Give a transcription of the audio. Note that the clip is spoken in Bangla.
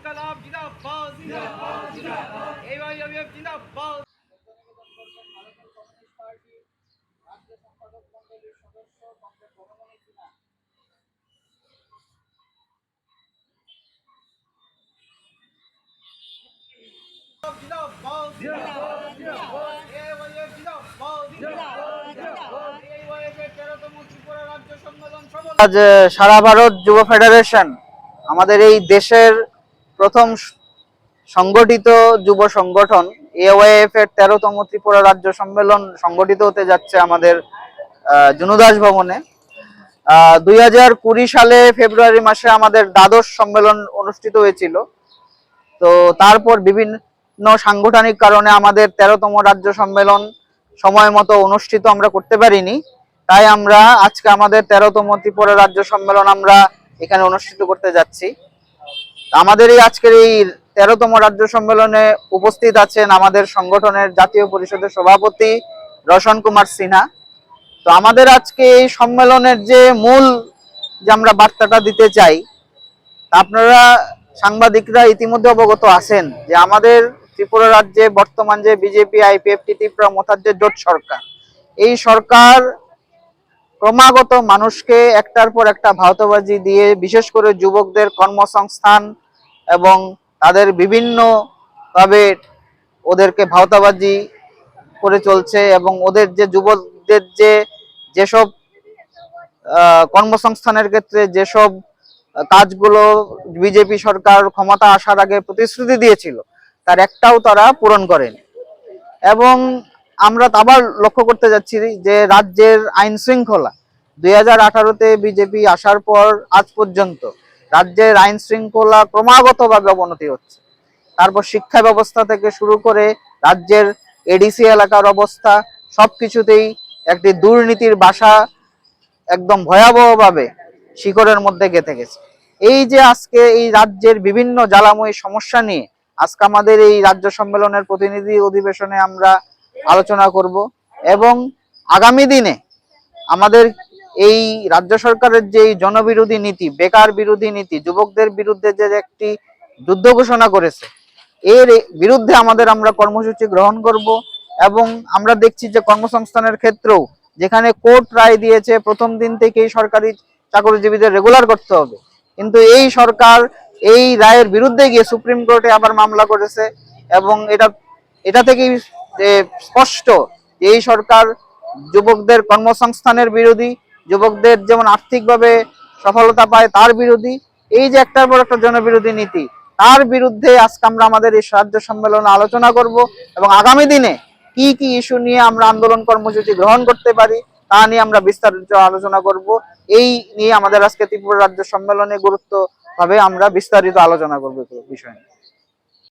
ইনকালাব জিন্দাবাদ জিন্দাবাদ জিন্দাবাদ এআইএমএফ জিন্দাবাদ। আজ সারা ভারত যুব ফেডারেশন আমাদের এই দেশের প্রথম সংগঠিত যুব সংগঠন এওয়াইএফ এর 13তম ত্রিপুরা রাজ্য সম্মেলন সংগঠিত হতে যাচ্ছে আমাদের জুনুদাস ভবনে। 2020 সালে ফেব্রুয়ারি মাসে আমাদের দ্বাদশ সম্মেলন অনুষ্ঠিত হয়েছিল। তো তারপর বিভিন্ন সাংগঠনিক কারণে আমাদের 13তম রাজ্য সম্মেলন সময় মতো অনুষ্ঠিত আমরা করতে পারিনি। তাই আমরা আজকে আমাদের 13তম ত্রিপুরা রাজ্য সম্মেলন আমরা এখানে অনুষ্ঠিত করতে যাচ্ছি। আমাদের এই আজকের এই 13তম রাজ্য সম্মেলনে উপস্থিত আছেন আমাদের সংগঠনের জাতীয় পরিষদের সভাপতি রোশন কুমার সিনহা। তো আমাদের আজকে এই সম্মেলনের যে মূল যে আমরা বার্তাটা দিতে চাই, আপনারা সাংবাদিকরা ইতিমধ্যে অবগত আছেন যে আমাদের ত্রিপুরা রাজ্যে বর্তমান যে বিজেপি আইপিএফটি ত্রিপুরা মতাজ্যের জোট সরকার, এই সরকার ক্রমাগত মানুষকে একটার পর একটা ভাওতাবাজি দিয়ে বিশেষ করে যুবকদের কর্মসংস্থান এবং তাদের বিভিন্নভাবে ওদেরকে ভাওতাবাজি করে চলছে এবং ওদের যে যুবকদের যেসব কর্মসংস্থানের ক্ষেত্রে যেসব কাজগুলো বিজেপি সরকার ক্ষমতা আসার আগে প্রতিশ্রুতি দিয়েছিল তার একটাও তারা পূরণ করেনি। এবং আমরা আবার লক্ষ্য করতে যাচ্ছি যে রাজ্যের আইন শৃঙ্খলা 2018-তে বিজেপি আসার পর আজ পর্যন্ত রাজ্যের আইন শৃঙ্খলা ক্রমাগতভাবে অবনতি হচ্ছে। তারপর শিক্ষা ব্যবস্থা থেকে শুরু করে রাজ্যের এডিসি এলাকার অবস্থা সবকিছুতেই একটি দুর্নীতির বাসা একদম ভয়াবহভাবে শিকড়ের মধ্যে গেঁথে গেছে। এই যে আজকে এই রাজ্যের বিভিন্ন জ্বালাময়ী সমস্যা নিয়ে আজকে আমাদের এই রাজ্য সম্মেলনের প্রতিনিধি অধিবেশনে আমরা আলোচনা করব এবং আগামী দিনে আমাদের এই রাজ্য সরকারের যে জনবিরোধী নীতি, বেকার বিরোধী নীতি, যুবকদের বিরুদ্ধে যে একটি যুদ্ধ ঘোষণা করেছে, এর বিরুদ্ধে আমরা কর্মসূচি গ্রহণ করব। এবং আমরা দেখছি যে কর্মসংস্থানের ক্ষেত্রেও যেখানে কোর্ট রায় দিয়েছে প্রথম দিন থেকেই সরকারি চাকরিজীবীদের রেগুলার করতে হবে, কিন্তু এই সরকার এই রায়ের বিরুদ্ধে গিয়ে সুপ্রিম কোর্টে আবার মামলা করেছে। এবং এটা থেকেই স্পষ্ট যে এই সরকার যুবকদের কর্মসংস্থানের বিরোধী, যুবকদের যেমন আর্থিকভাবে সফলতা পায় তার বিরোধী। এই যে একটার পর একটা জনবিরোধী নীতি, তার বিরুদ্ধে আজকে আমরা আমাদের এই রাজ্য সম্মেলনে আলোচনা করব এবং আগামী দিনে কি কি ইস্যু নিয়ে আমরা আন্দোলন কর্মসূচি গ্রহণ করতে পারি তা নিয়ে আমরা বিস্তারিত আলোচনা করব। এই নিয়ে আমাদের আজকে ত্রিপুরা রাজ্য সম্মেলনে গুরুত্বভাবে আমরা বিস্তারিত আলোচনা করব বিষয় নিয়ে।